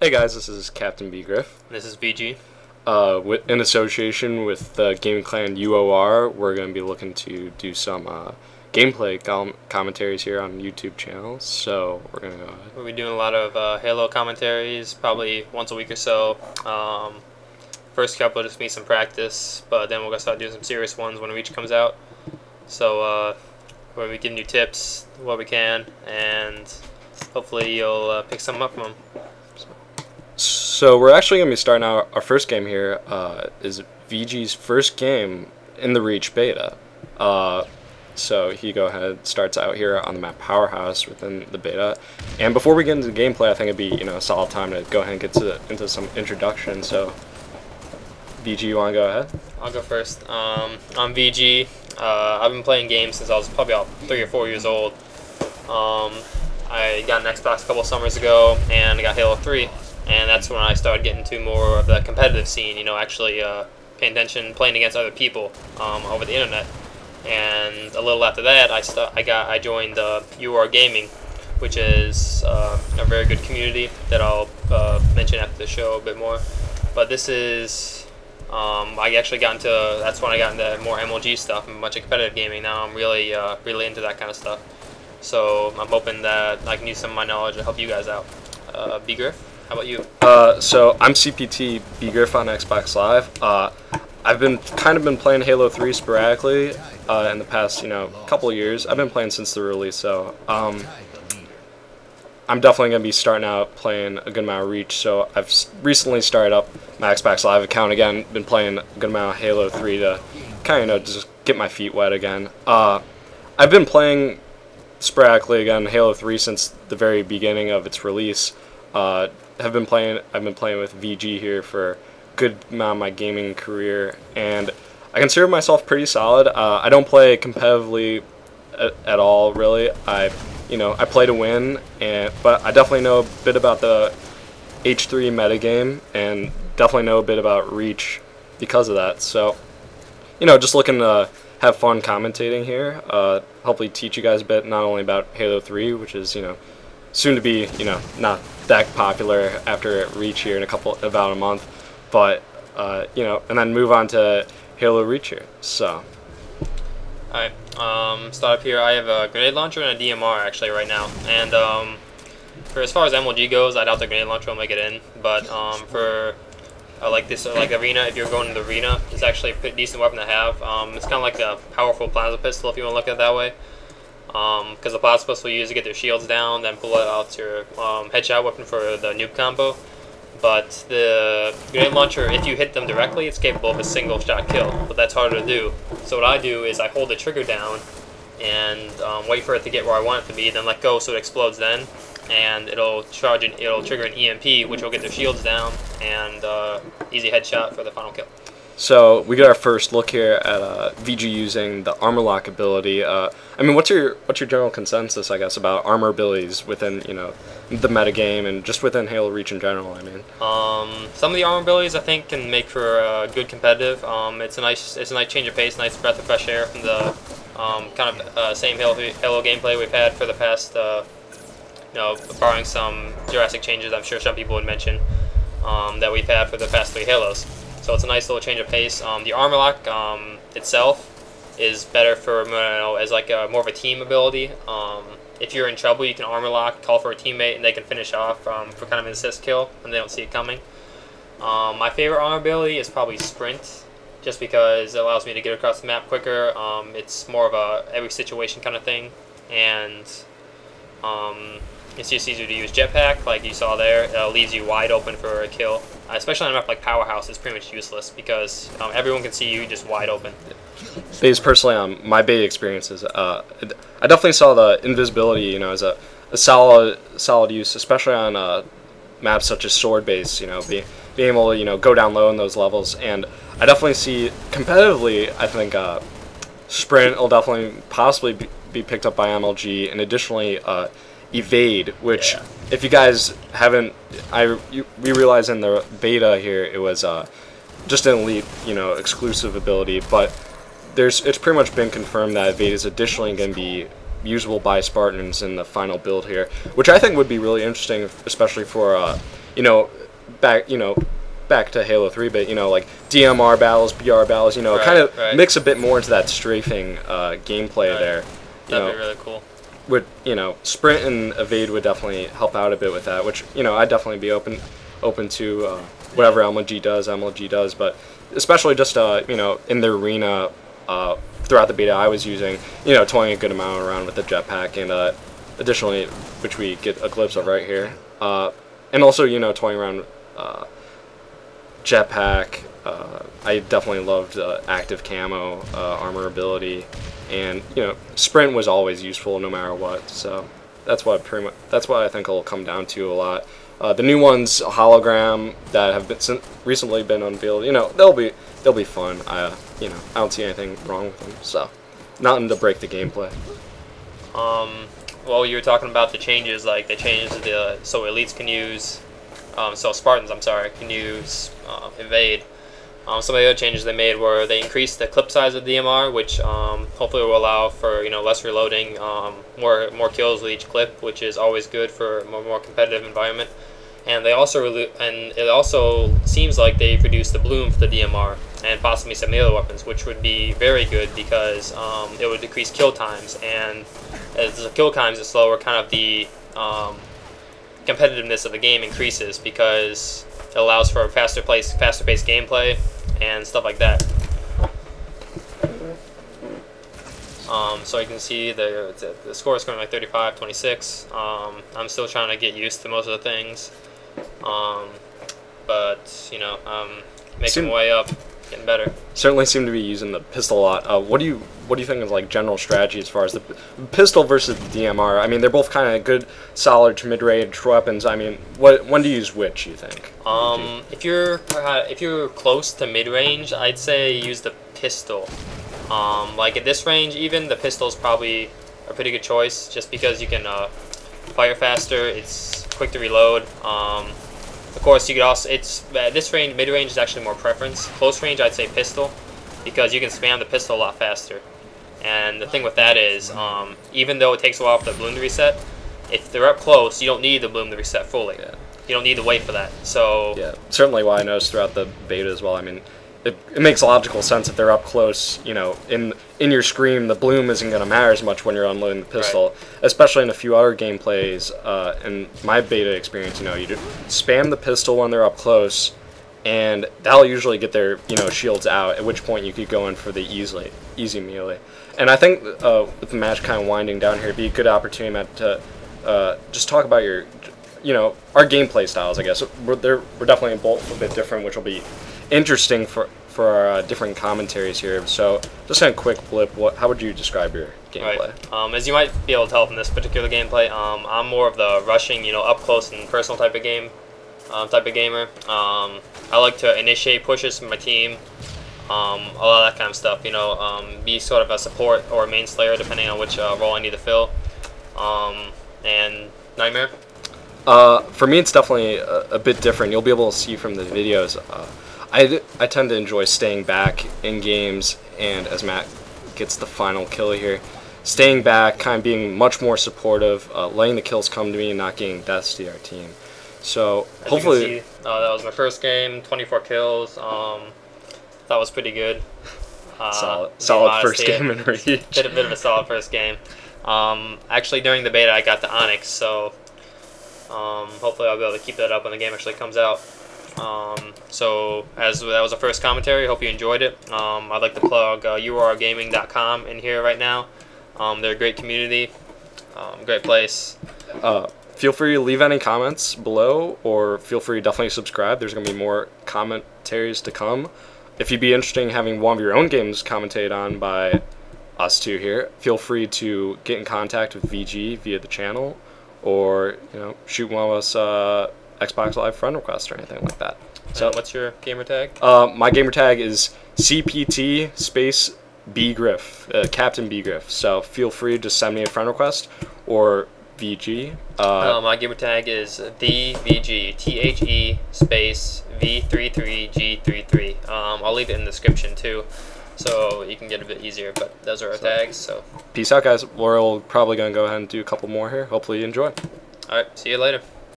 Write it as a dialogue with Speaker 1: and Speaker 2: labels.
Speaker 1: Hey guys, this is Captain Bgriff.
Speaker 2: This is VG.
Speaker 1: In association with the gaming clan UOR, we're going to be looking to do some gameplay commentaries here on YouTube channel. So we're going to go ahead.
Speaker 2: We'll be doing a lot of Halo commentaries, probably once a week or so. First couple will just be some practice, but then we're going to start doing some serious ones when Reach comes out. So we'll be giving you tips, what we can, and hopefully you'll pick some up from them.
Speaker 1: So we're actually going to be starting out our first game here. Is VG's first game in the Reach beta. So he go ahead, starts out here on the map Powerhouse within the beta. And before we get into the gameplay, I think it'd be a solid time to go ahead and get into some introduction. So VG, you want to go ahead?
Speaker 2: I'll go first. I'm VG. I've been playing games since I was probably about 3 or 4 years old. I got an Xbox a couple summers ago, and I got Halo 3. And that's when I started getting into more of the competitive scene, actually paying attention, playing against other people over the internet. And a little after that, I joined UOR Gaming, which is a very good community that I'll mention after the show a bit more. But this is, I actually got into, that's when I got into more MLG stuff and a bunch of competitive gaming. Now I'm really into that kind of stuff. So I'm hoping that I can use some of my knowledge to help you guys out. Bgriff? How about you?
Speaker 1: So I'm Cpt Bgriff on Xbox Live. I've been playing Halo 3 sporadically in the past couple of years. I've been playing since the release, so I'm definitely gonna be starting out playing a good amount of Reach. So I've recently started up my Xbox Live account again. Been playing a good amount of Halo 3 to kind of just get my feet wet again. I've been playing sporadically again Halo 3 since the very beginning of its release. I've been playing with VG here for a good amount of my gaming career, and I consider myself pretty solid. I don't play competitively at all, really. I play to win, but I definitely know a bit about the H3 metagame, and definitely know a bit about Reach because of that. So, just looking to have fun commentating here. Hopefully teach you guys a bit, not only about Halo 3, which is soon to be not that popular after Reach here in about a month, but and then move on to Halo Reach here. So
Speaker 2: alright, start up here. I have a grenade launcher and a DMR actually right now, and for as far as MLG goes, I doubt the grenade launcher will make it in, but for like arena, if you're going to the arena, it's actually a pretty decent weapon to have. It's kind of like a powerful plasma pistol if you want to look at it that way. Because the plasma pistol you use to get their shields down, then pull out your headshot weapon for the noob combo. But the grenade launcher, if you hit them directly, it's capable of a single shot kill, but that's harder to do. So what I do is I hold the trigger down and wait for it to get where I want it to be, then let go so it explodes then, and it'll trigger an EMP, which will get their shields down, and easy headshot for the final kill.
Speaker 1: So we got our first look here at VG using the armor lock ability. I mean, what's your general consensus, I guess, about armor abilities within the metagame and just within Halo Reach in general? I mean,
Speaker 2: some of the armor abilities I think can make for good competitive. It's a nice change of pace, nice breath of fresh air from the same Halo gameplay we've had for the past, barring some drastic changes. I'm sure some people would mention that we've had for the past 3 Halos. So it's a nice little change of pace. The armor lock itself is better for as like more of a team ability. If you're in trouble, you can armor lock, call for a teammate, and they can finish off for kind of an assist kill when they don't see it coming. My favorite armor ability is probably sprint, just because it allows me to get across the map quicker. It's more of a every situation kind of thing, and it's just easier to use. Jetpack, like you saw there, leaves you wide open for a kill. Especially on a map like Powerhouse, it's pretty much useless because everyone can see you just wide open.
Speaker 1: Based personally on my beta experiences, I definitely saw the invisibility, as a solid use, especially on maps such as sword base. Being able to go down low in those levels, and I definitely see competitively. I think sprint will definitely possibly be picked up by MLG, and additionally evade, which if you guys haven't, we realized in the beta here it was just an elite exclusive ability, but it's pretty much been confirmed that evade is additionally going to be usable by Spartans in the final build here, which I think would be really interesting, especially for back back to Halo 3, but like DMR battles, BR battles, kind of mix a bit more into that strafing gameplay there.
Speaker 2: That'd be really cool.
Speaker 1: Would sprint and evade would definitely help out a bit with that, which I'd definitely be open to whatever MLG does, but especially just in the arena throughout the beta I was using, toying a good amount around with the jetpack, and additionally, which we get a glimpse of right here, and also toying around jetpack. I definitely loved active camo, armor ability, and sprint was always useful no matter what. So that's what I think it'll come down to a lot. The new ones, hologram, that have recently been unveiled, they'll be fun. I don't see anything wrong with them. So nothing to break the gameplay.
Speaker 2: Well, you were talking about the changes, like they changed so elites can use, so Spartans, I'm sorry, can use evade. Some of the other changes they made were they increased the clip size of DMR, which hopefully will allow for less reloading, more kills with each clip, which is always good for a more competitive environment. And they also it also seems like they've reduced the bloom for the DMR and possibly some melee weapons, which would be very good because it would decrease kill times, and as the kill times is slower, kind of the competitiveness of the game increases because it allows for faster paced gameplay and stuff like that. So you can see the score is going like 35-26. I'm still trying to get used to most of the things, but making my way up, getting better.
Speaker 1: Certainly seem to be using the pistol a lot. What do you think is like general strategy as far as the pistol versus the DMR? I mean, they're both kind of good, solid to mid-range weapons. I mean, when do you use which, you think?
Speaker 2: If you're close to mid-range, I'd say use the pistol. Like at this range, even the pistol is probably a pretty good choice, just because you can fire faster. It's quick to reload. Of course, you could also this range, mid-range is actually more preference. Close range, I'd say pistol, because you can spam the pistol a lot faster. And the thing with that is, even though it takes a while for the bloom to reset, if they're up close, you don't need the bloom to reset fully. Yeah. You don't need to wait for that. So
Speaker 1: yeah, certainly why I noticed throughout the beta as well. I mean, it makes logical sense if they're up close. In your screen, the bloom isn't going to matter as much when you're unloading the pistol, right. Especially in a few other gameplays. In my beta experience, you just spam the pistol when they're up close, and that'll usually get their shields out. At which point you could go in for the easy melee. And I think with the match kind of winding down here, it'd be a good opportunity, Matt, to just talk about your our gameplay styles. I guess we're definitely both a bit different, which will be interesting for our different commentaries here. So just a quick blip, how would you describe your gameplay?
Speaker 2: Right. As you might be able to tell from this particular gameplay, I'm more of the rushing, up close and personal type of gamer. I like to initiate pushes from my team, a lot of that kind of stuff. Be sort of a support or a main slayer depending on which role I need to fill. And Nightmare.
Speaker 1: For me, it's definitely a bit different. You'll be able to see from the videos. I tend to enjoy staying back in games, and as Matt gets the final kill here, staying back, kind of being much more supportive, letting the kills come to me and not getting deaths to our team. So hopefully,
Speaker 2: you can see, that was my first game, 24 kills. That was pretty good.
Speaker 1: Solid first game in Reach.
Speaker 2: Bit of a solid first game. Actually, during the beta, I got the Onyx, so hopefully I'll be able to keep that up when the game actually comes out. So as that was the first commentary, hope you enjoyed it. I'd like to plug urgaming.com in here right now. They're a great community, great place.
Speaker 1: Feel free to leave any comments below, or feel free to definitely subscribe. There's going to be more commentaries to come. If you'd be interested in having one of your own games commentated on by us two here, feel free to get in contact with VG via the channel, or shoot one of us Xbox Live friend request or anything like that.
Speaker 2: So what's your gamer tag?
Speaker 1: My gamer tag is CPT space Bgriff, Captain Bgriff. So feel free to send me a friend request or VG.
Speaker 2: My gamer tag is the VG, THE space V33G33. I'll leave it in the description too, so you can get a bit easier. But those are our tags. So
Speaker 1: peace out, guys. We're probably gonna go ahead and do a couple more here. Hopefully you enjoy.
Speaker 2: All right. See you later.